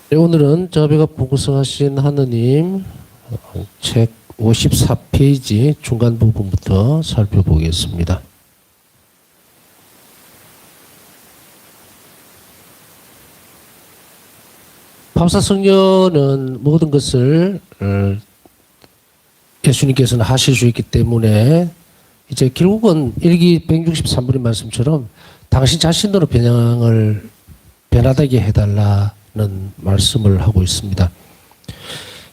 네, 오늘은 자비가 풍성하신 하느님 책 54페이지 중간 부분부터 살펴보겠습니다. 파우사성녀는 모든 것을 예수님께서는 하실 수 있기 때문에 이제 결국은 일기 163번의 말씀처럼 당신 자신으로 변화되게 해달라는 말씀을 하고 있습니다.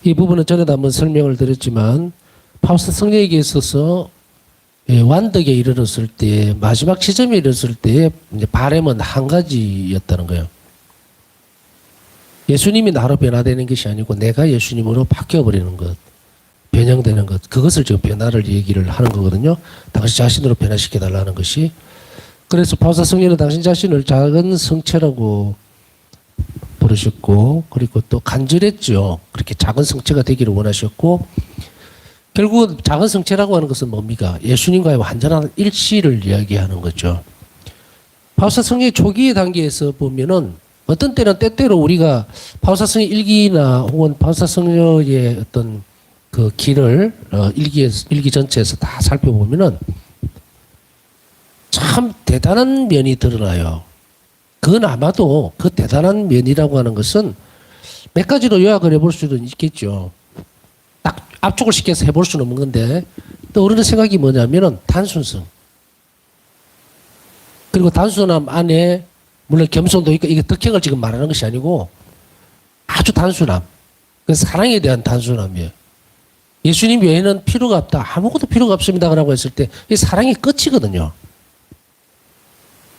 이 부분은 전에도 한번 설명을 드렸지만 파우스트 성녀에게 있어서 완덕에 이르렀을 때 마지막 지점에 이르렀을 때 이제 바람은 한 가지였다는 거예요. 예수님이 나로 변화되는 것이 아니고 내가 예수님으로 바뀌어버리는 것, 변형되는 것, 그것을 지금 변화를 얘기를 하는 거거든요. 당신 자신으로 변화시켜달라는 것이. 그래서 파우스트 성녀는 당신 자신을 작은 성체라고 부르셨고, 그리고 또 간절했죠. 그렇게 작은 성체가 되기를 원하셨고, 결국은 작은 성체라고 하는 것은 뭡니까? 예수님과의 완전한 일치를 이야기하는 거죠. 파우사 성의 초기의 단계에서 보면은 어떤 때는 때때로 우리가 파우사 성의 일기나 혹은 파우사 성녀의 어떤 그 길을 일기 전체에서 다 살펴보면은 참 대단한 면이 드러나요. 그건 아마도 그 대단한 면이라고 하는 것은 몇 가지로 요약을 해볼 수도 있겠죠. 딱 압축을 시켜서 해볼 수는 없는 건데 떠오르는 생각이 뭐냐면은 단순성. 그리고 단순함 안에 물론 겸손도 있고 이게 덕행을 지금 말하는 것이 아니고 아주 단순함. 그 사랑에 대한 단순함이에요. 예수님 외에는 필요가 없다. 아무것도 필요가 없습니다. 라고 했을 때 이 사랑이 끝이거든요.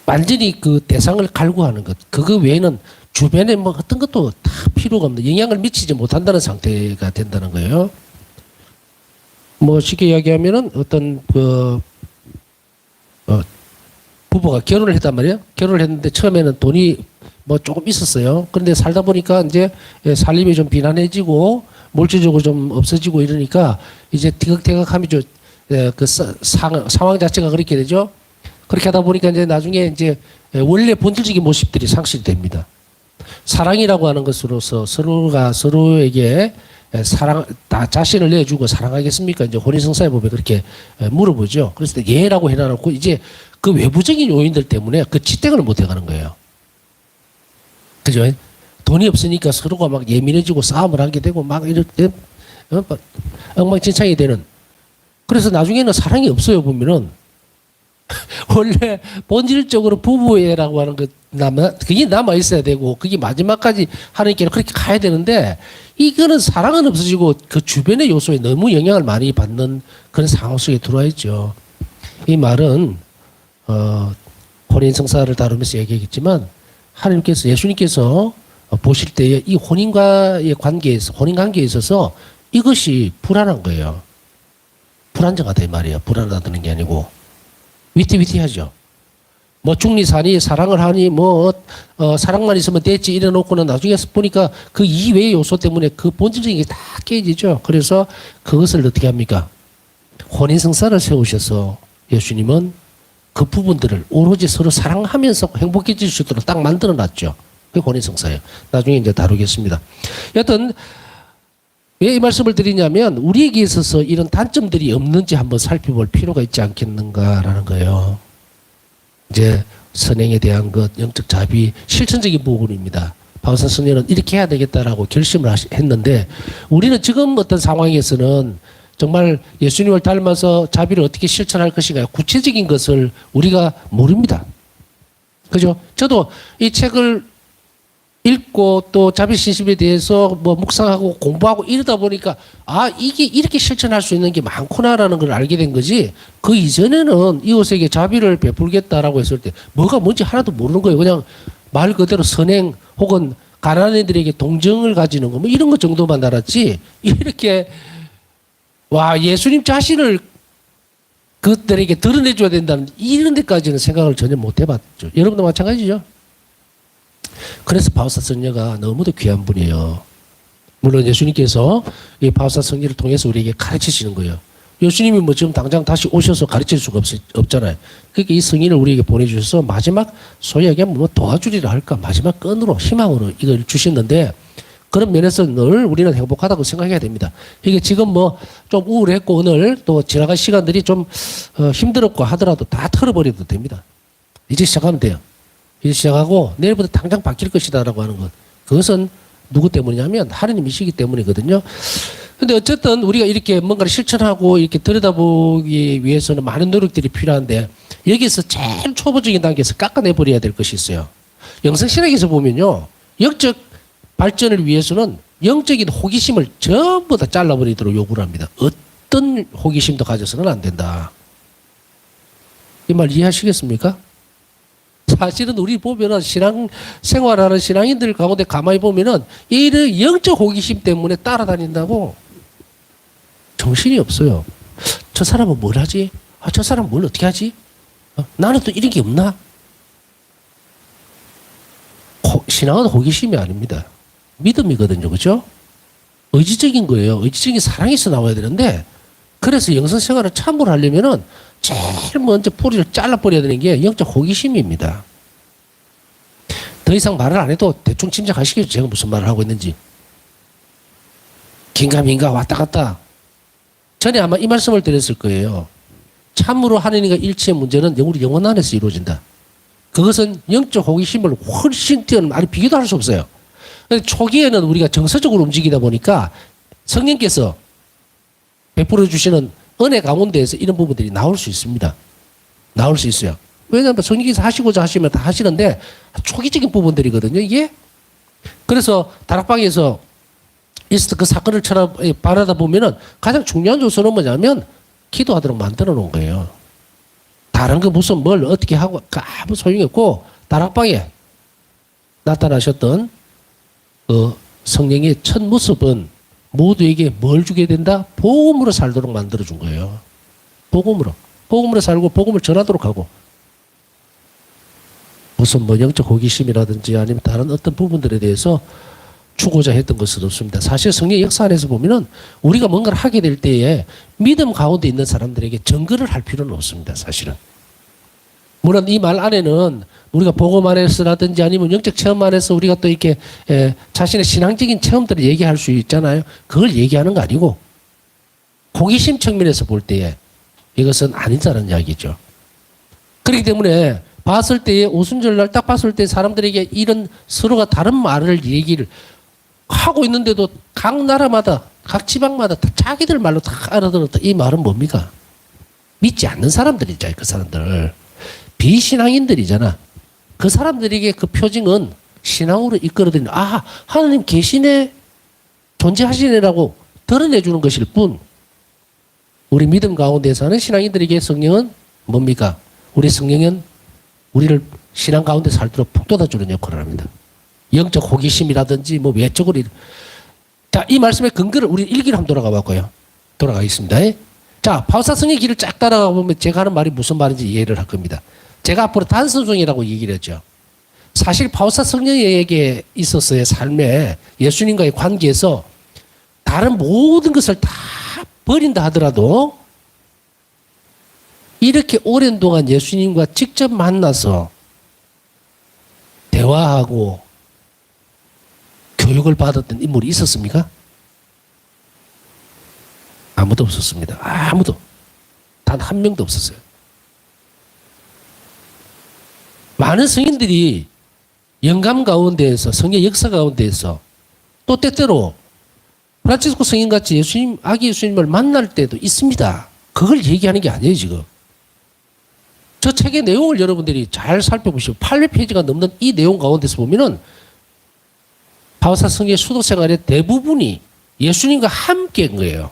완전히 그 대상을 갈구하는 것. 그거 외에는 주변에 뭐 어떤 것도 다 필요가 없는, 영향을 미치지 못한다는 상태가 된다는 거예요. 뭐 쉽게 이야기하면은 어떤 부부가 결혼을 했단 말이에요. 결혼을 했는데 처음에는 돈이 뭐 조금 있었어요. 그런데 살다 보니까 이제 살림이 좀 비난해지고 물질적으로 좀 없어지고 이러니까 이제 티격태격함이 그 상황 자체가 그렇게 되죠. 그렇게 하다 보니까 이제 나중에 이제 원래 본질적인 모습들이 상실됩니다. 사랑이라고 하는 것으로서 서로가 서로에게 다 자신을 내주고 사랑하겠습니까? 이제 혼인성사에 보면 그렇게 물어보죠. 그래서 예라고 해놔놓고 이제 그 외부적인 요인들 때문에 그 지탱을 못 해가는 거예요. 그죠? 돈이 없으니까 서로가 막 예민해지고 싸움을 하게 되고 막 이렇게 엉망진창이 되는. 그래서 나중에는 사랑이 없어요, 보면은. 원래 본질적으로 부부애라고 하는 것 그게 남아 있어야 되고 그게 마지막까지 하나님께는 그렇게 가야 되는데 이거는 사랑은 없어지고 그 주변의 요소에 너무 영향을 많이 받는 그런 상황 속에 들어와 있죠. 이 말은 혼인 성사를 다루면서 얘기했지만 하나님께서 예수님께서 보실 때에 이 혼인과의 관계에서 혼인 관계에 있어서 이것이 불안한 거예요. 불안정하다 이 말이에요. 불안하다는 게 아니고. 위태위태하죠. 뭐 중리사니 사랑을 하니 뭐 사랑만 있으면 됐지 이래놓고는 나중에 보니까 그 이외의 요소 때문에 그 본질적인 게 다 깨지죠. 그래서 그것을 어떻게 합니까? 혼인성사를 세우셔서 예수님은 그 부분들을 오로지 서로 사랑하면서 행복해질 수 있도록 딱 만들어놨죠. 그게 혼인성사예요. 나중에 이제 다루겠습니다. 여튼 왜 이 말씀을 드리냐면 우리에게 있어서 이런 단점들이 없는지 한번 살펴볼 필요가 있지 않겠는가라는 거예요. 이제 선행에 대한 것, 영적 자비, 실천적인 부분입니다. 바울사 선생님은 이렇게 해야 되겠다라고 결심을 했는데 우리는 지금 어떤 상황에서는 정말 예수님을 닮아서 자비를 어떻게 실천할 것인가 구체적인 것을 우리가 모릅니다. 그죠? 저도 이 책을 읽고 또 자비신심에 대해서 뭐 묵상하고 공부하고 이러다 보니까 아 이게 이렇게 실천할 수 있는 게 많구나라는 걸 알게 된 거지. 그 이전에는 이웃에게 자비를 베풀겠다라고 했을 때 뭐가 뭔지 하나도 모르는 거예요. 그냥 말 그대로 선행 혹은 가난한 애들에게 동정을 가지는 거 뭐 이런 것 정도만 알았지 이렇게 와 예수님 자신을 그들에게 드러내줘야 된다는 이런 데까지는 생각을 전혀 못 해봤죠. 여러분도 마찬가지죠. 그래서 바우사 성녀가 너무도 귀한 분이에요. 물론 예수님께서 이 바우사 성녀를 통해서 우리에게 가르치시는 거예요. 예수님이 뭐 지금 당장 다시 오셔서 가르칠 수가 없잖아요. 그러니까 이 성인을 우리에게 보내주셔서 마지막 소위 얘기하면 뭐 도와주리라 할까 마지막 끈으로 희망으로 이걸 주셨는데 그런 면에서 늘 우리는 행복하다고 생각해야 됩니다. 이게 지금 뭐 좀 우울했고 오늘 또 지나간 시간들이 좀 힘들었고 하더라도 다 털어버려도 됩니다. 이제 시작하면 돼요. 이제 시작하고 내일부터 당장 바뀔 것이다라고 하는 것. 그것은 누구 때문이냐면 하느님이시기 때문이거든요. 근데 어쨌든 우리가 이렇게 뭔가를 실천하고 이렇게 들여다보기 위해서는 많은 노력들이 필요한데 여기서 제일 초보적인 단계에서 깎아내버려야 될 것이 있어요. 영성신학에서 보면요. 영적 발전을 위해서는 영적인 호기심을 전부 다 잘라버리도록 요구를 합니다. 어떤 호기심도 가져서는 안 된다. 이 말 이해하시겠습니까? 사실은 우리 보면은 신앙 생활하는 신앙인들 가운데 가만히 보면은 이 영적 호기심 때문에 따라다닌다고 정신이 없어요. 저 사람은 뭘 하지? 아, 저 사람은 뭘 어떻게 하지? 나는 또 이런 게 없나? 신앙은 호기심이 아닙니다. 믿음이거든요. 그죠? 의지적인 거예요. 의지적인 사랑에서 나와야 되는데 그래서 영성생활을 참고를 하려면은 제일 먼저 뿌리를 잘라버려야 되는 게 영적 호기심입니다. 더 이상 말을 안 해도 대충 짐작하시겠죠. 제가 무슨 말을 하고 있는지. 긴가민가 왔다 갔다. 전에 아마 이 말씀을 드렸을 거예요. 참으로 하느님과 일치의 문제는 우리 영혼 안에서 이루어진다. 그것은 영적 호기심을 훨씬 뛰어넘는 아니 비교도 할 수 없어요. 초기에는 우리가 정서적으로 움직이다 보니까 성령께서 베풀어 주시는 은혜 가운데에서 이런 부분들이 나올 수 있습니다. 나올 수 있어요. 왜냐하면 성령께서 하시고자 하시면 다 하시는데 초기적인 부분들이거든요, 이게. 그래서 다락방에서 있었던 그 사건을 바라다 보면은 가장 중요한 요소는 뭐냐면 기도하도록 만들어 놓은 거예요. 다른 거 무슨 뭘 어떻게 하고 아무 소용이 없고 다락방에 나타나셨던 성령의 첫 모습은 모두에게 뭘 주게 된다? 복음으로 살도록 만들어준 거예요. 복음으로. 복음으로 살고 복음을 전하도록 하고. 무슨 뭐 영적 호기심이라든지 아니면 다른 어떤 부분들에 대해서 주고자 했던 것은 없습니다. 사실 성령의 역사 안에서 보면은 우리가 뭔가를 하게 될 때에 믿음 가운데 있는 사람들에게 증거를 할 필요는 없습니다. 사실은. 물론 이 말 안에는 우리가 복음 안에서라든지 아니면 영적 체험 안에서 우리가 또 이렇게 자신의 신앙적인 체험들을 얘기할 수 있잖아요. 그걸 얘기하는 거 아니고 호기심 측면에서 볼 때에 이것은 아니다라는 이야기죠. 그렇기 때문에 봤을 때에 오순절날 딱 봤을 때 사람들에게 이런 서로가 다른 말을 얘기를 하고 있는데도 각 나라마다 각 지방마다 다 자기들 말로 다 알아들었다. 이 말은 뭡니까? 믿지 않는 사람들이잖아요. 그 사람들. 비신앙인들이잖아. 그 사람들에게 그 표징은 신앙으로 이끌어들이는 아 하나님 계시네 존재하시네라고 드러내주는 것일 뿐 우리 믿음 가운데 사는 신앙인들에게 성령은 뭡니까? 우리 성령은 우리를 신앙 가운데 살도록 북돋아주는 역할을 합니다. 영적 호기심이라든지 뭐 외적으로 자, 이 말씀의 근거를 우리 일기로 한번 돌아가 봤고요. 돌아가겠습니다. 자, 바우사성의 길을 쫙 따라가 보면 제가 하는 말이 무슨 말인지 이해를 할 겁니다. 제가 앞으로 단서종이라고 얘기를 했죠. 사실 바우사 성령에게 있어서의 삶에 예수님과의 관계에서 다른 모든 것을 다 버린다 하더라도 이렇게 오랜 동안 예수님과 직접 만나서 대화하고 교육을 받았던 인물이 있었습니까? 아무도 없었습니다. 아무도. 단 한 명도 없었어요. 많은 성인들이 영감 가운데에서 성의 역사 가운데에서 또 때때로 프란치스코 성인같이 예수님, 아기 예수님을 만날 때도 있습니다. 그걸 얘기하는 게 아니에요 지금. 저 책의 내용을 여러분들이 잘 살펴보시면 800페이지가 넘는 이 내용 가운데서 보면은 바우사 성의 수도 생활의 대부분이 예수님과 함께인 거예요.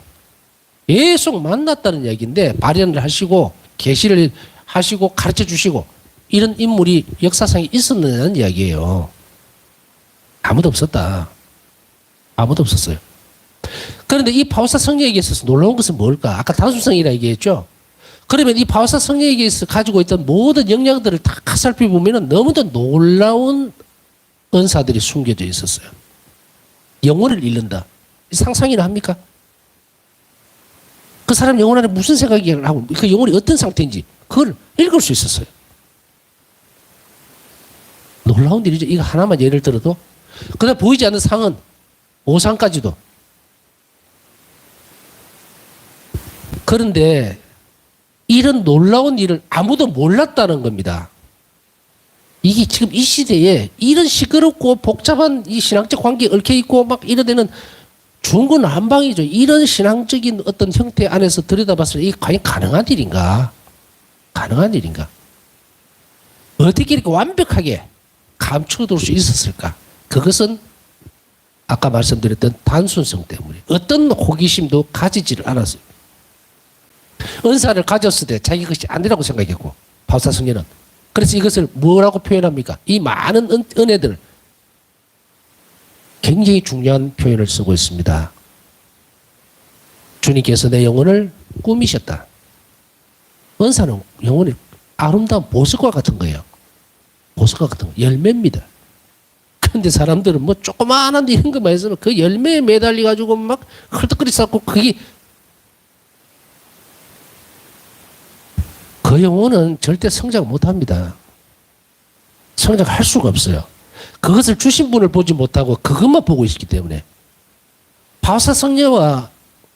계속 만났다는 얘기인데 발현을 하시고 계시를 하시고 가르쳐 주시고 이런 인물이 역사상에 있었느냐는 이야기예요. 아무도 없었다. 아무도 없었어요. 그런데 이 바우사 성령에게 있어서 놀라운 것은 뭘까? 아까 단수성이라 얘기했죠. 그러면 이 바우사 성령에게 있어 가지고 있던 모든 역량들을 다 살펴보면 너무도 놀라운 은사들이 숨겨져 있었어요. 영혼을 잃는다. 상상이나 합니까? 그 사람 영혼 안에 무슨 생각이 하고 그 영혼이 어떤 상태인지 그걸 읽을 수 있었어요. 놀라운 일이죠. 이거 하나만 예를 들어도. 그다음 보이지 않는 상은 오산까지도. 그런데 이런 놀라운 일을 아무도 몰랐다는 겁니다. 이게 지금 이 시대에 이런 시끄럽고 복잡한 이 신앙적 관계에 얽혀있고 막 이런 데는 중구난방이죠. 이런 신앙적인 어떤 형태 안에서 들여다봤을 때 이게 과연 가능한 일인가? 가능한 일인가? 어떻게 이렇게 완벽하게 감춰둘 수 있었을까? 그것은 아까 말씀드렸던 단순성 때문에 어떤 호기심도 가지지를 않았어요. 은사를 가졌을 때 자기 것이 안 되라고 생각했고 바울사 성녀는 그래서 이것을 뭐라고 표현합니까? 이 많은 은혜들을 굉장히 중요한 표현을 쓰고 있습니다. 주님께서 내 영혼을 꾸미셨다. 은사는 영혼이 아름다운 보석과 같은 거예요. 보석과 같은 거. 열매입니다. 그런데 사람들은 뭐 조그마한 이런 것만 있으면 그 열매에 매달려가지고 막 헐떡거리 쌓고 그게 그 영혼은 절대 성장 못합니다. 성장할 수가 없어요. 그것을 주신 분을 보지 못하고 그것만 보고 있기 때문에. 바울사 성녀와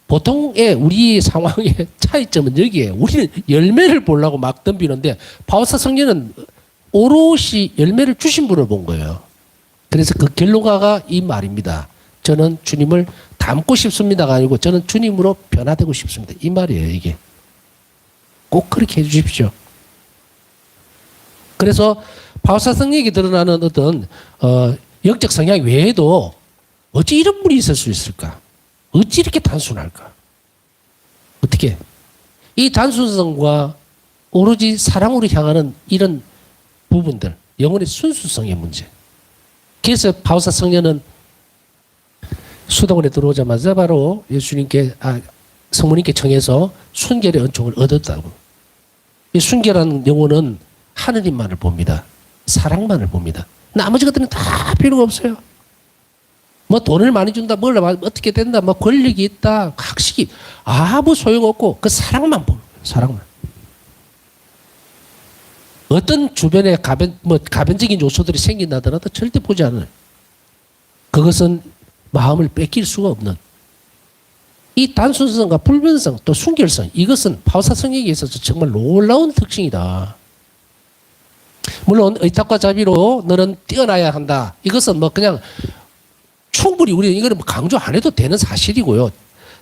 보통의 우리 상황의 차이점은 여기에 우리는 열매를 보려고 막 덤비는데 바울사 성녀는 오롯이 열매를 주신 분을 본 거예요. 그래서 그 결론가가 이 말입니다. 저는 주님을 닮고 싶습니다가 아니고 저는 주님으로 변화되고 싶습니다. 이 말이에요, 이게. 꼭 그렇게 해 주십시오. 그래서 바울사 성령에게 드러나는 어떤 영적 성향 외에도 어찌 이런 분이 있을 수 있을까? 어찌 이렇게 단순할까? 어떻게? 이 단순성과 오로지 사랑으로 향하는 이런 부분들, 영혼의 순수성의 문제. 그래서 바울사 성령은 수도원에 들어오자마자 바로 예수님께 성모님께 청해서 순결의 은총을 얻었다고. 이 순결한 영혼은 하느님만을 봅니다. 사랑만을 봅니다. 나머지 것들은 다 필요가 없어요. 뭐 돈을 많이 준다, 뭘 어떻게 된다, 뭐 권력이 있다, 학식이 아무 소용없고 그 사랑만 보는 거예요. 사랑만. 어떤 주변에 가변적인 요소들이 생긴다더라도 절대 보지 않아요. 그것은 마음을 뺏길 수가 없는 이 단순성과 불변성 또 순결성 이것은 바울사 성령에게 있어서 정말 놀라운 특징이다. 물론 의탁과 자비로 너는 뛰어나야 한다. 이것은 뭐 그냥 충분히 우리는 이거는 뭐 강조 안 해도 되는 사실이고요.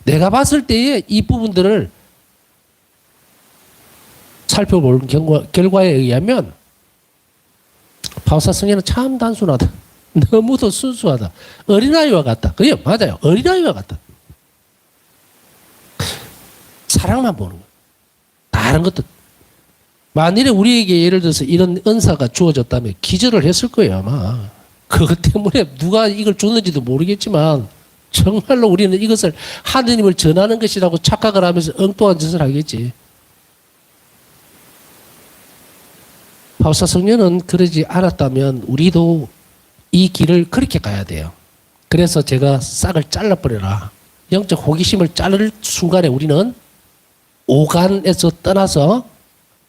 내가 봤을 때의 이 부분들을 살펴볼 결과에 의하면 바울사 성령은 참 단순하다. 너무도 순수하다. 어린아이와 같다. 그래요. 맞아요. 어린아이와 같다. 사랑만 보는 거예요. 다른 것도. 만일에 우리에게 예를 들어서 이런 은사가 주어졌다면 기절을 했을 거예요, 아마. 그것 때문에 누가 이걸 줬는지도 모르겠지만 정말로 우리는 이것을 하느님을 전하는 것이라고 착각을 하면서 엉뚱한 짓을 하겠지. 바울사 성령은 그러지 않았다면 우리도 이 길을 그렇게 가야 돼요. 그래서 제가 싹을 잘라버려라. 영적 호기심을 자를 순간에 우리는 오간에서 떠나서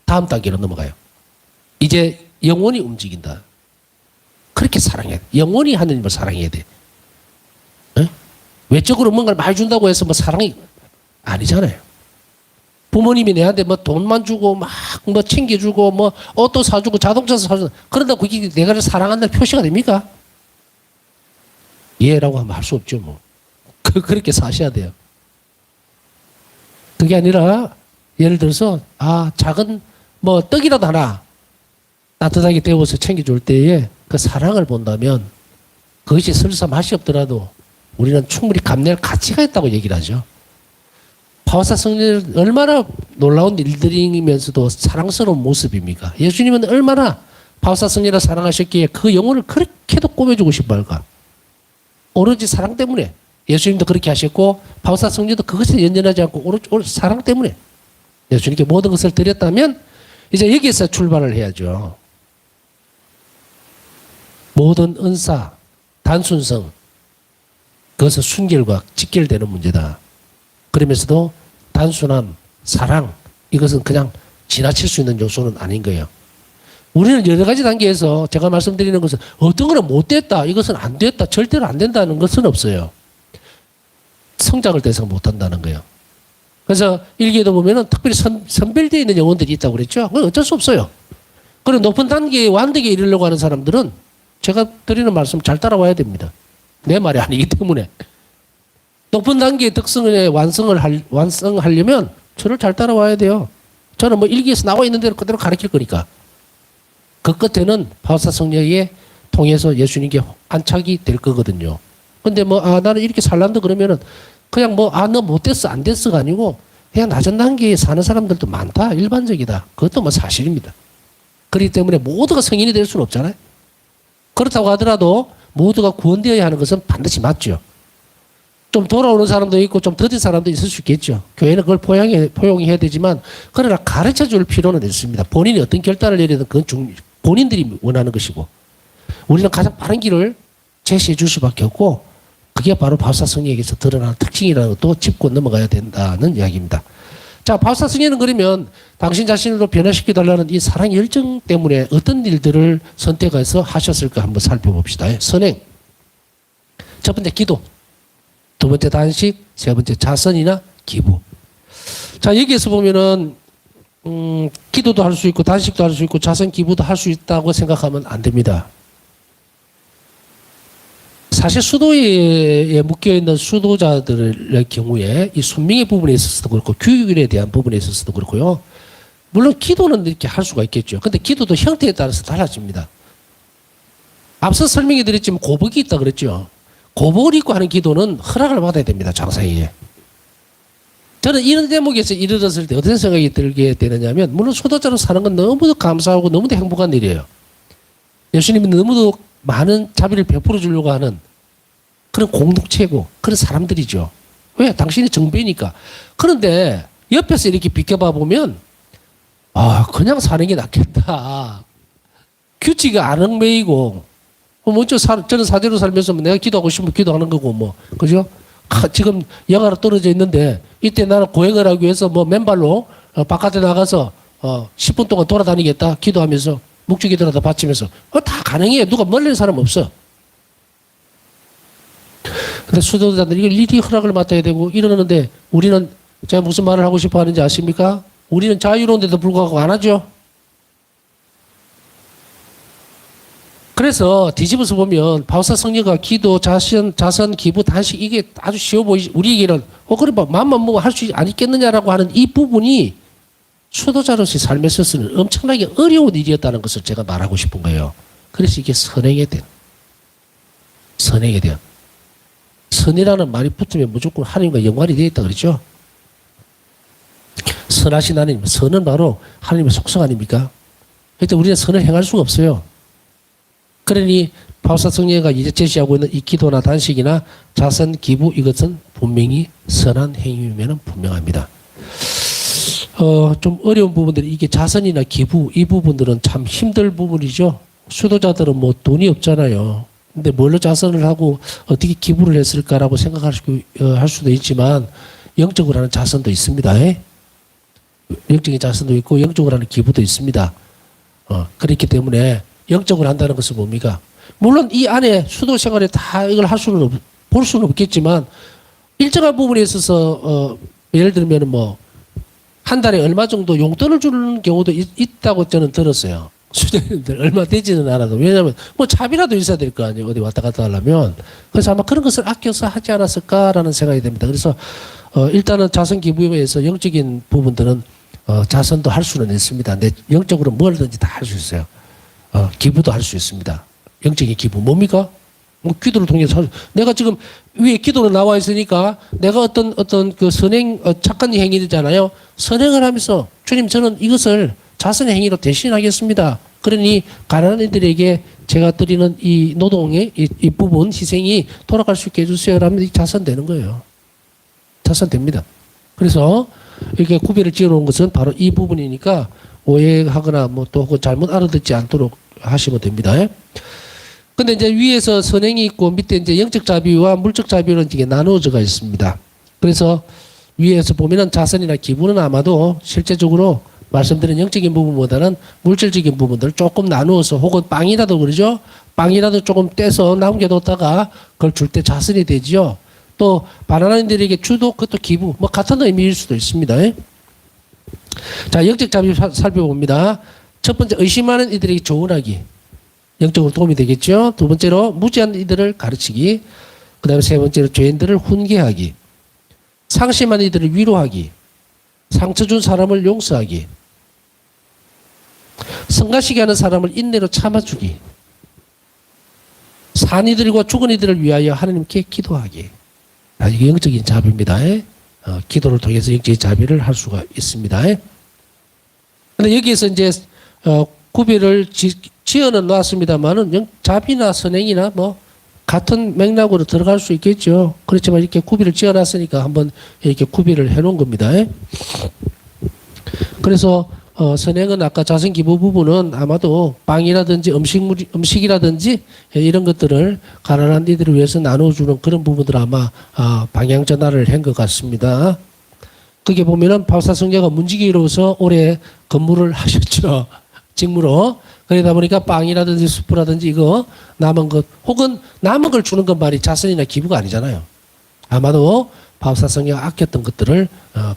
다음 단계로 넘어가요. 이제 영혼이 움직인다. 그렇게 사랑해야 돼. 영혼이 하느님을 사랑해야 돼. 에? 외적으로 뭔가를 많이 준다고 해서 뭐 사랑이 아니잖아요. 부모님이 내한테 뭐 돈만 주고 막 뭐 챙겨주고 뭐 옷도 사주고 자동차 사주고 그런다고 그게 내가 사랑한다는 표시가 됩니까? 예라고 하면 할 수 없죠 뭐. 그렇게 사셔야 돼요. 그게 아니라 예를 들어서 작은 뭐 떡이라도 하나 따뜻하게 데워서 챙겨줄 때에 그 사랑을 본다면 그것이 설사 맛이 없더라도 우리는 충분히 감내할 가치가 있다고 얘기를 하죠. 바울사 성령은 얼마나 놀라운 일들이면서도 사랑스러운 모습입니까? 예수님은 얼마나 바울사 성령을 사랑하셨기에 그 영혼을 그렇게도 꾸며주고 싶어 할까? 오로지 사랑 때문에 예수님도 그렇게 하셨고 바울사 성령도 그것에 연연하지 않고 오로지 사랑 때문에 예수님께 모든 것을 드렸다면 이제 여기에서 출발을 해야죠. 모든 은사, 단순성 그것은 순결과 직결되는 문제다. 그러면서도 단순한 사랑 이것은 그냥 지나칠 수 있는 요소는 아닌 거예요. 우리는 여러 가지 단계에서 제가 말씀드리는 것은 어떤 거는 못 됐다 이것은 안 됐다 절대로 안 된다는 것은 없어요. 성장을 더 이상 못한다는 거예요. 그래서 일기에도 보면은 특별히 선별되어 있는 영혼들이 있다고 그랬죠. 그건 어쩔 수 없어요. 그리고 높은 단계의 완덕에 이르려고 하는 사람들은 제가 드리는 말씀 잘 따라와야 됩니다. 내 말이 아니기 때문에. 높은 단계의 특성의 완성하려면 저를 잘 따라와야 돼요. 저는 뭐 일기에서 나와 있는 대로 그대로 가르칠 거니까. 그 끝에는 바우사 성령에 통해서 예수님께 안착이 될 거거든요. 근데 뭐, 나는 이렇게 살란다 그러면은 그냥 뭐, 너 못됐어, 안 됐어가 아니고 그냥 낮은 단계에 사는 사람들도 많다. 일반적이다. 그것도 뭐 사실입니다. 그렇기 때문에 모두가 성인이 될 수는 없잖아요. 그렇다고 하더라도 모두가 구원되어야 하는 것은 반드시 맞죠. 좀 돌아오는 사람도 있고 좀 더딘 사람도 있을 수 있겠죠. 교회는 그걸 포용해야 되지만 그러나 가르쳐 줄 필요는 있습니다. 본인이 어떤 결단을 내리든 그건 본인들이 원하는 것이고 우리는 가장 바른 길을 제시해 줄 수밖에 없고 그게 바로 바우사 성령에게서 드러나는 특징이라는 것도 짚고 넘어가야 된다는 이야기입니다. 자, 바우사 성령은 그러면 당신 자신을 변화시켜 달라는 이 사랑의 열정 때문에 어떤 일들을 선택해서 하셨을까 한번 살펴봅시다. 선행. 첫 번째 기도. 두 번째 단식, 세 번째 자선이나 기부. 자, 여기에서 보면은, 기도도 할 수 있고, 단식도 할 수 있고, 자선, 기부도 할 수 있다고 생각하면 안 됩니다. 사실 수도에 묶여있는 수도자들의 경우에 이 순명의 부분에 있어서도 그렇고, 교육에 대한 부분에 있어서도 그렇고요. 물론 기도는 이렇게 할 수가 있겠죠. 근데 기도도 형태에 따라서 달라집니다. 앞서 설명해 드렸지만 고복이 있다 그랬죠. 고복을 입고 하는 기도는 허락을 받아야 됩니다. 장사에. 저는 이런 대목에서 이르렀을 때 어떤 생각이 들게 되느냐면 물론 수도자로 사는 건 너무도 감사하고 너무도 행복한 일이에요. 예수님은 너무도 많은 자비를 베풀어 주려고 하는 그런 공동체고 그런 사람들이죠. 왜? 당신이 정배니까. 그런데 옆에서 이렇게 비켜봐 보면 그냥 사는 게 낫겠다. 규칙이 안 얽매이고 먼저 저는 사제로 살면서 내가 기도하고 싶으면 기도하는 거고 뭐 그죠? 지금 영하로 떨어져 있는데 이때 나는 고행을 하기 위해서 뭐 맨발로 바깥에 나가서 10분 동안 돌아다니겠다 기도하면서 묵주기도라도 바치면서 다 가능해요. 누가 멀리는 사람 없어. 근데 수도자들 이걸 일이 허락을 맡아야 되고 이러는데 우리는 제가 무슨 말을 하고 싶어 하는지 아십니까? 우리는 자유로운데도 불구하고 안 하죠. 그래서 뒤집어서 보면 바우사 성령과 기도, 자선, 기부, 단식 이게 아주 쉬워 보이지. 우리에게는 그래 봐 마음만 먹으면 할 수 아니겠느냐라고 하는 이 부분이 수도자로서의 삶에 있어서는 엄청나게 어려운 일이었다는 것을 제가 말하고 싶은 거예요. 그래서 이게 선행에 대한 선이라는 말이 붙으면 무조건 하나님과 연관이 되어 있다 그랬죠. 선하신 하나님, 선은 바로 하나님의 속성 아닙니까? 그런데 우리는 선을 행할 수가 없어요. 그러니 바우사 성령가 이제 제시하고 있는 이 기도나 단식이나 자선, 기부 이것은 분명히 선한 행위면 분명합니다. 좀 어려운 부분들이 이게 자선이나 기부 이 부분들은 참 힘들 부분이죠. 수도자들은 뭐 돈이 없잖아요. 근데 뭘로 자선을 하고 어떻게 기부를 했을까라고 생각할 수도 있지만 영적으로 하는 자선도 있습니다. 영적인 자선도 있고 영적으로 하는 기부도 있습니다. 그렇기 때문에 영적으로 한다는 것은 뭡니까? 물론 이 안에 수도 생활에 다 이걸 볼 수는 없겠지만 일정한 부분에 있어서 예를 들면 뭐 한 달에 얼마 정도 용돈을 주는 경우도 있다고 저는 들었어요. 수도인들 얼마 되지는 않아도. 왜냐하면 뭐 차비라도 있어야 될 거 아니에요. 어디 왔다 갔다 하려면. 그래서 아마 그런 것을 아껴서 하지 않았을까라는 생각이 듭니다. 그래서 일단은 자선 기부에서 영적인 부분들은 자선도 할 수는 있습니다. 근데 영적으로 뭐든지 다 할 수 있어요. 기부도 할 수 있습니다. 영적인 기부 뭡니까? 뭐 기도를 통해서 내가 지금 위에 기도로 나와 있으니까 내가 어떤 그 선행 착한 행위잖아요. 선행을 하면서 주님 저는 이것을 자선의 행위로 대신하겠습니다. 그러니 가난한 이들에게 제가 드리는 이 노동의 이 부분 희생이 돌아갈 수 있게 해주세요라면 이 자선되는 거예요. 자선됩니다. 그래서 이렇게 구별을 지어놓은 것은 바로 이 부분이니까 오해하거나 뭐 또 잘못 알아듣지 않도록 하시면 됩니다. 근데 이제 위에서 선행이 있고 밑에 이제 영적 자비와 물적 자비는 이게 나누어져가 있습니다. 그래서 위에서 보면은 자선이나 기부는 아마도 실제적으로 말씀드린 영적인 부분보다는 물질적인 부분들을 조금 나누어서 혹은 빵이라도 그러죠. 빵이라도 조금 떼서 남겨뒀다가 그걸 줄 때 자선이 되죠. 또 바나나인들에게 주도 그것도 기부 뭐 같은 의미일 수도 있습니다. 자, 영적 자비 살펴봅니다. 첫 번째, 의심하는 이들에게 조언하기. 영적으로 도움이 되겠죠. 두 번째로, 무지한 이들을 가르치기. 그 다음에 세 번째로, 죄인들을 훈계하기. 상심한 이들을 위로하기. 상처 준 사람을 용서하기. 성가시게 하는 사람을 인내로 참아주기. 산 이들과 죽은 이들을 위하여 하나님께 기도하기. 이게 영적인 자비입니다. 기도를 통해서 영적인 자비를 할 수가 있습니다. 근데 여기에서 이제 구별을 지어는 놨습니다만은 자비나 선행이나 뭐 같은 맥락으로 들어갈 수 있겠죠. 그렇지만 이렇게 구별을 지어놨으니까 한번 이렇게 구별을 해놓은 겁니다. 그래서 선행은 아까 자선기부 부분은 아마도 빵이라든지 음식이라든지 이런 것들을 가난한 이들을 위해서 나눠주는 그런 부분들 아마 방향 전환을 한 것 같습니다. 그게 보면은 바울사성자가 문지기로서 올해 근무를 하셨죠. 직무로. 그러다 보니까 빵이라든지 수프라든지 이거 남은 것 혹은 남은 걸 주는 건 말이 자선이나 기부가 아니잖아요. 아마도 바울사성자가 아꼈던 것들을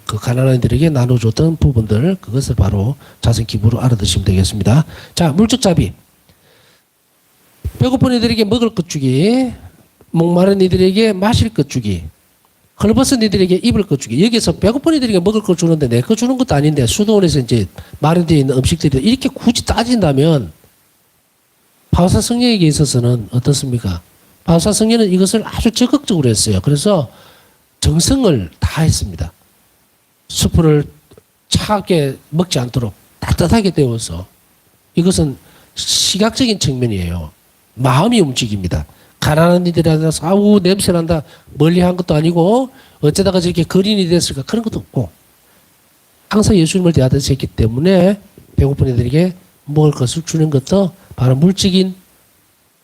그 가난한 이들에게 나눠줬던 부분들 그것을 바로 자선 기부로 알아두시면 되겠습니다. 자, 물적 자비. 배고픈 이들에게 먹을 것 주기, 목마른 이들에게 마실 것 주기, 헐벗은 이들에게 입을 것 주기. 여기서 배고픈 이들에게 먹을 것 주는데 내 거 주는 것도 아닌데 수도원에서 이제 마련되어 있는 음식들이 이렇게 굳이 따진다면 바울사 성령에게 있어서는 어떻습니까? 바울사 성령은 이것을 아주 적극적으로 했어요. 그래서 정성을 다했습니다. 수프를 차갑게 먹지 않도록 따뜻하게 데워서 이것은 시각적인 측면이에요. 마음이 움직입니다. 가난한 이들이라서 아우 냄새난다 멀리 한 것도 아니고 어쩌다가 저렇게 거린이 됐을까 그런 것도 없고 항상 예수님을 대하듯이 했기 때문에 배고픈 이들에게 먹을 것을 주는 것도 바로 물질인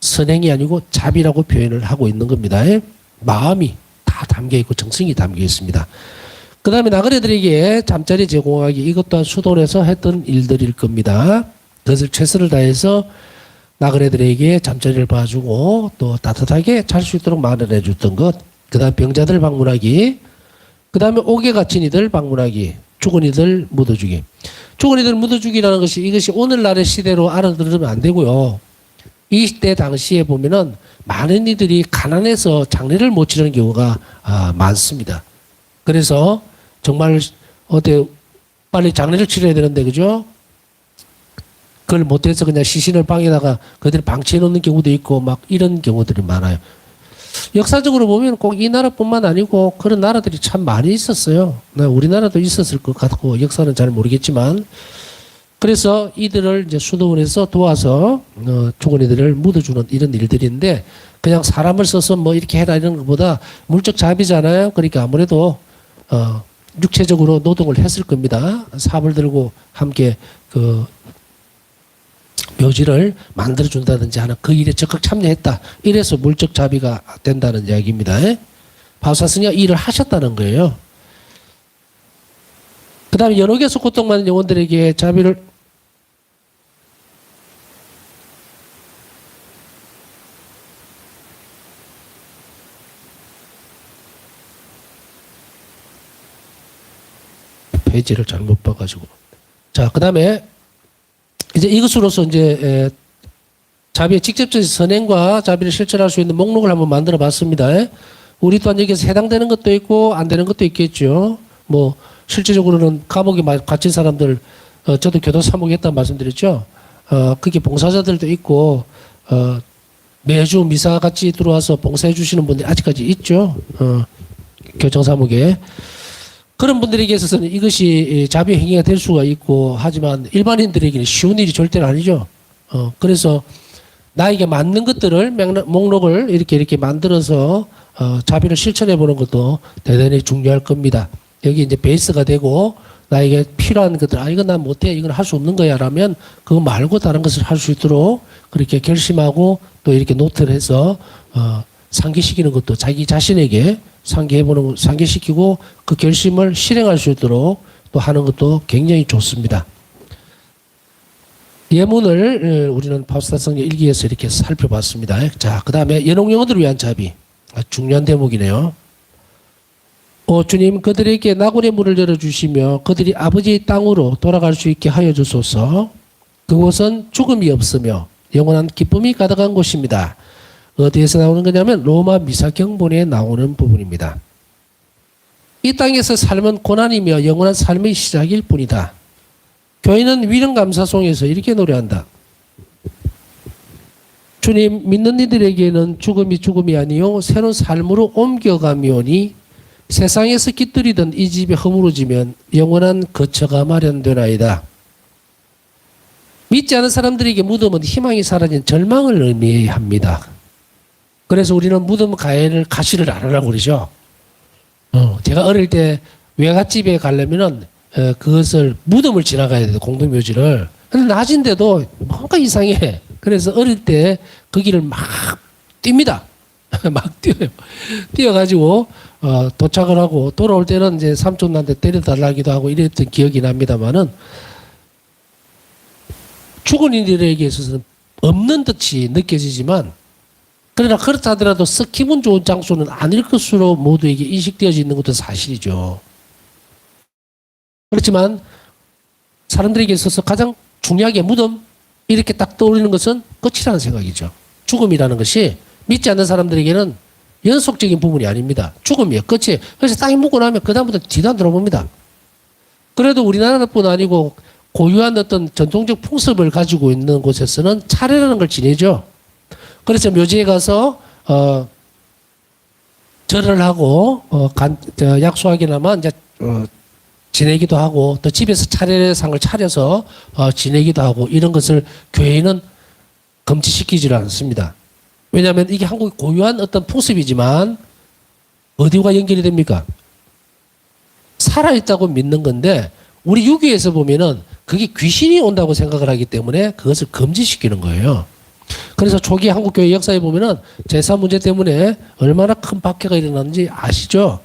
선행이 아니고 자비라고 표현을 하고 있는 겁니다. 마음이 다 담겨 있고 정성이 담겨 있습니다. 그 다음에 나그네들에게 잠자리 제공하기 이것 또한 수도원에서 했던 일들일 겁니다. 그것을 최선을 다해서 나그네들에게 잠자리를 봐주고 또 따뜻하게 잘 수 있도록 마련해 줬던 것. 그 다음 병자들 방문하기. 그 다음에 옥에 갇힌 이들 방문하기. 죽은 이들 묻어주기. 죽은 이들 묻어주기라는 것이 이것이 오늘날의 시대로 알아들으면 안 되고요. 이때 당시에 보면은 많은 이들이 가난해서 장례를 못 치르는 경우가 많습니다. 그래서 정말 빨리 장례를 치러야 되는데 그죠? 그걸 못해서 그냥 시신을 방에다가 그들이 방치해 놓는 경우도 있고 막 이런 경우들이 많아요. 역사적으로 보면 꼭 이 나라뿐만 아니고 그런 나라들이 참 많이 있었어요. 우리나라도 있었을 것 같고 역사는 잘 모르겠지만 그래서 이들을 이제 수도원에서 도와서 죽은 이들을 묻어주는 이런 일들인데 그냥 사람을 써서 뭐 이렇게 해라 이런 것보다 물적 자비잖아요. 그러니까 아무래도 육체적으로 노동을 했을 겁니다. 삽을 들고 함께 그 묘지를 만들어준다든지 하는 그 일에 적극 참여했다. 이래서 물적 자비가 된다는 이야기입니다. 바울사스가 일을 하셨다는 거예요. 그 다음에 연옥에서 고통받는 영혼들에게 자비를 페이지를 잘못 봐가지고 자, 그 다음에 이제 이것으로서 이제 자비의 직접적인 선행과 자비를 실천할 수 있는 목록을 한번 만들어 봤습니다. 우리 또한 여기서 해당되는 것도 있고 안 되는 것도 있겠죠. 뭐 실질적으로는 감옥에 갇힌 사람들 저도 교도 사목했다는 말씀드렸죠. 그게 봉사자들도 있고 매주 미사 같이 들어와서 봉사해 주시는 분들이 아직까지 있죠. 교정 사목에. 그런 분들에게 있어서는 이것이 자비 행위가 될 수가 있고 하지만 일반인들에게는 쉬운 일이 절대로 아니죠. 그래서 나에게 맞는 것들을 목록을 이렇게 만들어서 자비를 실천해 보는 것도 대단히 중요할 겁니다. 여기 이제 베이스가 되고 나에게 필요한 것들, 이건 난 못해, 이건 할 수 없는 거야 라면 그거 말고 다른 것을 할 수 있도록 그렇게 결심하고 또 이렇게 노트를 해서 상기시키는 것도 자기 자신에게 상기시키고 그 결심을 실행할 수 있도록 또 하는 것도 굉장히 좋습니다. 예문을 우리는 바울사성의 일기에서 이렇게 살펴봤습니다. 자, 그 다음에 연옥 영혼들을 위한 자비. 중요한 대목이네요. 주님 그들에게 낙원의 문을 열어주시며 그들이 아버지의 땅으로 돌아갈 수 있게 하여 주소서. 그곳은 죽음이 없으며 영원한 기쁨이 가득한 곳입니다. 어디에서 나오는 거냐면 로마 미사경본에 나오는 부분입니다. 이 땅에서 삶은 고난이며 영원한 삶의 시작일 뿐이다. 교회는 위령감사송에서 이렇게 노래한다. 주님 믿는 이들에게는 죽음이 죽음이 아니요 새로운 삶으로 옮겨가미 오니 세상에서 깃들이던 이 집이 허물어지면 영원한 거처가 마련되나이다. 믿지 않은 사람들에게 무덤은 희망이 사라진 절망을 의미합니다. 그래서 우리는 무덤 가시를 안 하라고 그러죠. 제가 어릴 때 외갓집에 가려면은 그것을 무덤을 지나가야 돼요. 공동묘지를. 근데 낮인데도 뭔가 이상해. 그래서 어릴 때 그 길을 막 뜁니다. 막 뛰어요. 뛰어가지고 도착을 하고 돌아올 때는 이제 삼촌한테 때려달라기도 하고 이랬던 기억이 납니다만은 죽은 이들에게 있어서는 없는 듯이 느껴지지만 그러나 그렇다 하더라도 썩 기분 좋은 장소는 아닐 것으로 모두에게 인식되어져 있는 것도 사실이죠. 그렇지만 사람들에게 있어서 가장 중요하게 무덤 이렇게 딱 떠올리는 것은 끝이라는 생각이죠. 죽음이라는 것이 믿지 않는 사람들에게는 연속적인 부분이 아닙니다. 죽음이에요. 끝이에요. 그래서 땅이 묻고 나면 그다음부터 뒤도 안 돌아봅니다. 그래도 우리나라뿐 아니고 고유한 어떤 전통적 풍습을 가지고 있는 곳에서는 차례라는 걸 지내죠. 그래서 묘지에 가서 절을 하고 약속하기나마 이제 지내기도 하고 또 집에서 차례상을 차려서 지내기도 하고 이런 것을 교회는 금지시키지를 않습니다. 왜냐하면 이게 한국의 고유한 어떤 풍습이지만 어디와 연결이 됩니까? 살아있다고 믿는 건데 우리 유교에서 보면은 그게 귀신이 온다고 생각을 하기 때문에 그것을 금지시키는 거예요. 그래서 초기 한국교회 역사에 보면은 제사 문제 때문에 얼마나 큰 박해가 일어났는지 아시죠?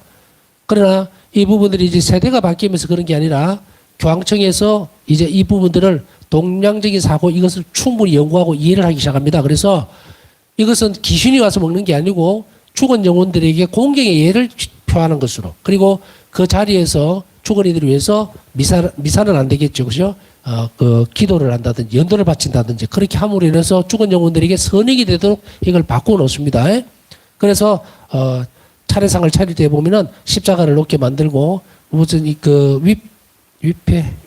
그러나 이 부분들이 이제 세대가 바뀌면서 그런 게 아니라 교황청에서 이제 이 부분들을 동양적인 사고 이것을 충분히 연구하고 이해를 하기 시작합니다. 그래서 이것은 귀신이 와서 먹는 게 아니고 죽은 영혼들에게 공경의 예를 표하는 것으로 그리고 그 자리에서 죽은 이들을 위해서 미사는 안 되겠죠. 그죠? 그 기도를 한다든지 연도를 바친다든지 그렇게 함으로 인해서 죽은 영혼들에게 선익이 되도록 이걸 바꾸어 놓습니다. 그래서 차례상을 차릴 때 보면은 십자가를 놓게 만들고 무슨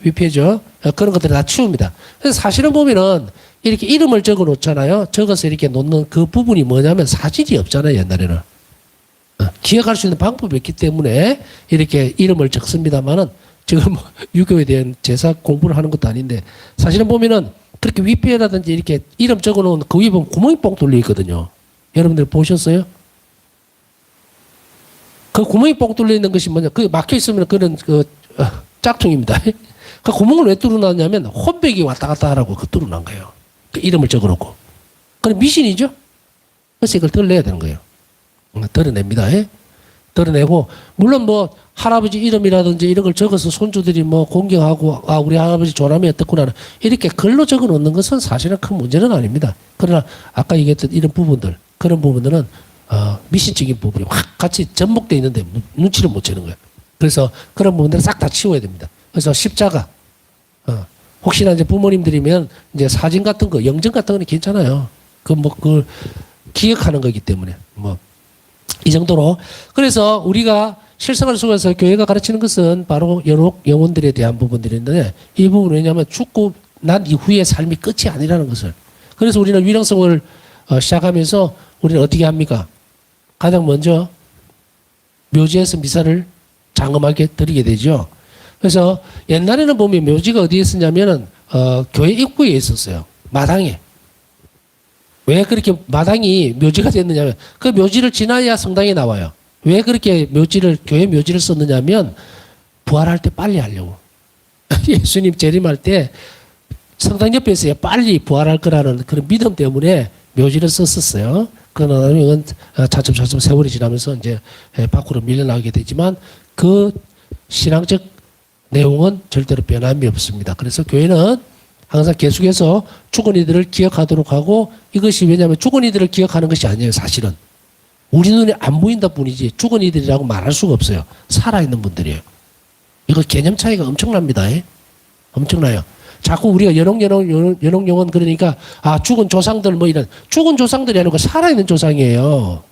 위패죠. 그런 것들을 다 치웁니다. 그래서 사실은 보면은 이렇게 이름을 적어 놓잖아요. 적어서 이렇게 놓는 그 부분이 뭐냐면 사진이 없잖아요. 옛날에는. 기억할 수 있는 방법이 없기 때문에 이렇게 이름을 적습니다만은 지금 뭐 유교에 대한 제사 공부를 하는 것도 아닌데 사실은 보면은 그렇게 위패라든지 이렇게 이름 적어 놓은 그 위에 보면 구멍이 뻥 뚫려 있거든요. 여러분들 보셨어요? 그 구멍이 뻥 뚫려 있는 것이 뭐냐? 그 막혀 있으면 그런 짝퉁입니다. 그 구멍을 왜 뚫어놨냐면 혼백이 왔다 갔다 하라고 그 뚫어놓은 거예요. 그 이름을 적어 놓고. 그럼 미신이죠? 그래서 이걸 드러내야 되는 거예요. 드러냅니다. 드러내고 물론 뭐 할아버지 이름이라든지 이런 걸 적어서 손주들이 뭐 공경하고 우리 할아버지 조남이 어떻구나 이렇게 글로 적어 놓는 것은 사실은 큰 문제는 아닙니다. 그러나 아까 얘기했던 이런 부분들 그런 부분들은 미신적인 부분이 확 같이 접목되어 있는데 눈치를 못 채는 거예요. 그래서 그런 부분들을 싹 다 치워야 됩니다. 그래서 십자가 혹시나 이제 부모님들이면 이제 사진 같은 거 영정 같은 거는 괜찮아요. 그걸 기억하는 거기 때문에 이 정도로. 그래서 우리가 실생활 속에서 교회가 가르치는 것은 바로 연옥 영혼들에 대한 부분들인데 이 부분은 왜냐하면 죽고 난 이후의 삶이 끝이 아니라는 것을. 그래서 우리는 위령성을 시작하면서 우리는 어떻게 합니까? 가장 먼저 묘지에서 미사를 장엄하게 드리게 되죠. 그래서 옛날에는 보면 묘지가 어디에 있었냐면은 교회 입구에 있었어요. 마당에. 왜 그렇게 마당이 묘지가 됐느냐면 그 묘지를 지나야 성당에 나와요. 왜 그렇게 교회 묘지를 썼느냐면 부활할 때 빨리 하려고. 예수님 재림할 때 성당 옆에서 빨리 부활할 거라는 그런 믿음 때문에 묘지를 썼었어요. 그러나 차츰 세월이 지나면서 이제 밖으로 밀려나게 되지만 그 신앙적 내용은 절대로 변함이 없습니다. 그래서 교회는 항상 계속해서 죽은 이들을 기억하도록 하고 이것이 왜냐하면 죽은 이들을 기억하는 것이 아니에요. 사실은. 우리 눈에 안 보인다 뿐이지 죽은 이들이라고 말할 수가 없어요. 살아있는 분들이에요. 이거 개념 차이가 엄청납니다. 엄청나요. 자꾸 우리가 연옥영원 그러니까 죽은 조상들 뭐 이런 죽은 조상들이 아니고 살아있는 조상이에요.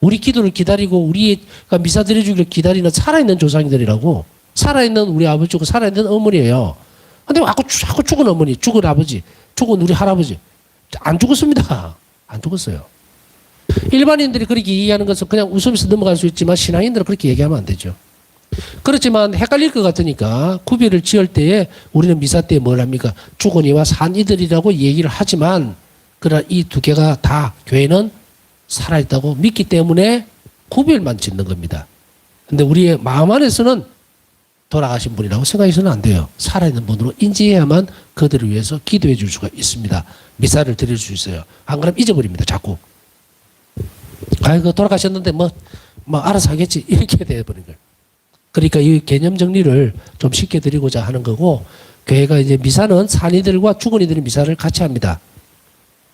우리 기도를 기다리고 우리가 미사 드려주기를 기다리는 살아있는 조상들이라고. 살아있는 우리 아버지고 살아있는 어머니예요. 근데 자꾸 죽은 어머니, 죽은 아버지, 죽은 우리 할아버지 안 죽었습니다. 안 죽었어요. 일반인들이 그렇게 이해하는 것은 그냥 웃으면서 넘어갈 수 있지만 신앙인들은 그렇게 얘기하면 안 되죠. 그렇지만 헷갈릴 것 같으니까 구별을 지을 때에 우리는 미사 때 뭘 합니까? 죽은 이와 산 이들이라고 얘기를 하지만 그러나 이 두 개가 다 교회는 살아있다고 믿기 때문에 구별만 짓는 겁니다. 근데 우리의 마음 안에서는 돌아가신 분이라고 생각해서는 안 돼요. 살아있는 분으로 인지해야만 그들을 위해서 기도해 줄 수가 있습니다. 미사를 드릴 수 있어요. 안 그러면 잊어버립니다. 자꾸. 아이고 돌아가셨는데 뭐 알아서 하겠지 이렇게 돼버린 거예요. 그러니까 이 개념 정리를 좀 쉽게 드리고자 하는 거고 교회가 이제 미사는 산이들과 죽은 이들의 미사를 같이 합니다.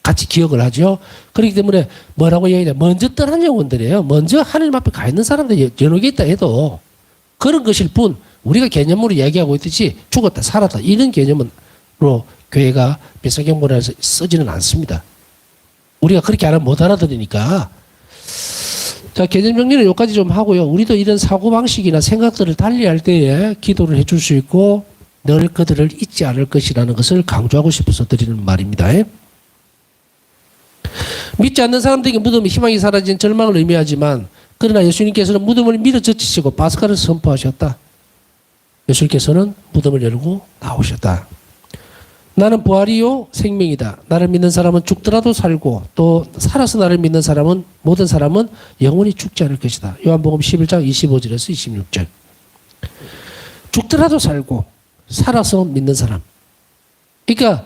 같이 기억을 하죠. 그렇기 때문에 뭐라고 얘기해요? 먼저 떠난 영혼들이에요. 먼저 하나님 앞에 가 있는 사람들 여러 개 있다 해도 그런 것일 뿐 우리가 개념으로 얘기하고 있듯이 죽었다 살았다 이런 개념으로 교회가 미사경보라서 쓰지는 않습니다. 우리가 그렇게 안 하면 못 알아들으니까. 자, 개념 정리는 여기까지 좀 하고요. 우리도 이런 사고방식이나 생각들을 달리할 때에 기도를 해줄 수 있고 늘 그들을 잊지 않을 것이라는 것을 강조하고 싶어서 드리는 말입니다. 믿지 않는 사람들에게 무덤에 희망이 사라진 절망을 의미하지만 그러나 예수님께서는 무덤을 밀어젖히시고 파스카를 선포하셨다. 예수님께서는 무덤을 열고 나오셨다. 나는 부활이요 생명이다. 나를 믿는 사람은 죽더라도 살고 또 살아서 나를 믿는 사람은 모든 사람은 영원히 죽지 않을 것이다. 요한복음 11장 25절에서 26절. 죽더라도 살고 살아서 믿는 사람. 그러니까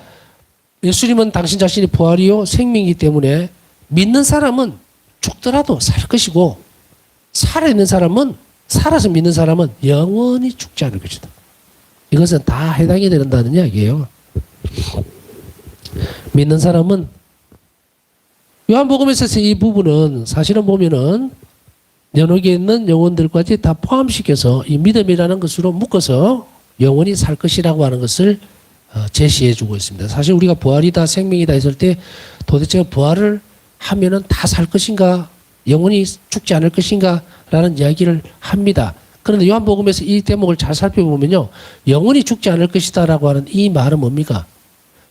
예수님은 당신 자신이 부활이요 생명이기 때문에 믿는 사람은 죽더라도 살 것이고 살아있는 사람은 살아서 믿는 사람은 영원히 죽지 않을 것이다. 이것은 다 해당이 된다는 이야기예요. 믿는 사람은 요한복음에서 이 부분은 사실은 보면은 연옥에 있는 영혼들까지 다 포함시켜서 이 믿음이라는 것으로 묶어서 영원히 살 것이라고 하는 것을 제시해 주고 있습니다. 사실 우리가 부활이다 생명이다 했을 때 도대체 부활을 하면은 다 살 것인가 영원히 죽지 않을 것인가 라는 이야기를 합니다. 그런데 요한복음에서 이 대목을 잘 살펴보면요 영원히 죽지 않을 것이다 라고 하는 이 말은 뭡니까?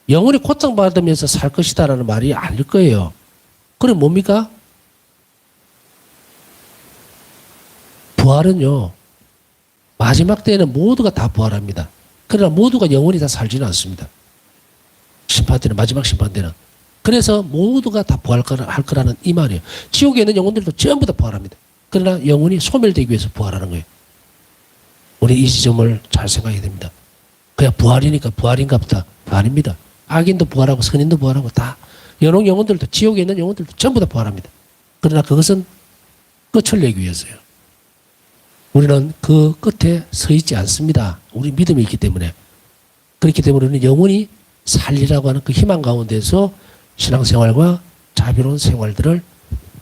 영원히 고통받으면서 살 것이다 라는 말이 아닐 거예요. 그럼 뭡니까? 부활은요 마지막 때에는 모두가 다 부활합니다. 그러나 모두가 영원히 다 살지는 않습니다. 심판 때는 마지막 심판 때는. 그래서 모두가 다 부활할 거라는 이 말이에요. 지옥에 있는 영혼들도 전부 다 부활합니다. 그러나 영혼이 소멸되기 위해서 부활하는 거예요. 우리 이 지점을 잘 생각해야 됩니다. 그냥 부활이니까 부활인가 보다. 아닙니다. 악인도 부활하고 선인도 부활하고 다 연옥 영혼들도 지옥에 있는 영혼들도 전부 다 부활합니다. 그러나 그것은 끝을 내기 위해서요. 우리는 그 끝에 서 있지 않습니다. 우리 믿음이 있기 때문에. 그렇기 때문에 우리는 영원히 살리라고 하는 그 희망 가운데서 신앙생활과 자비로운 생활들을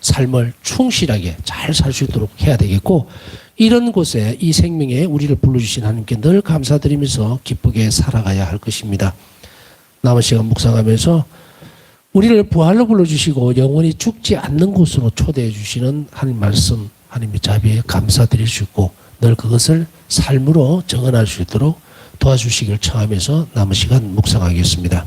삶을 충실하게 잘 살 수 있도록 해야 되겠고 이런 곳에 이 생명에 우리를 불러주신 하나님께 늘 감사드리면서 기쁘게 살아가야 할 것입니다. 남은 시간 묵상하면서 우리를 부활로 불러주시고 영원히 죽지 않는 곳으로 초대해 주시는 하나님 말씀 하나님의 자비에 감사드릴 수 있고 늘 그것을 삶으로 정언할 수 있도록 도와주시길 청하면서 남은 시간 묵상하겠습니다.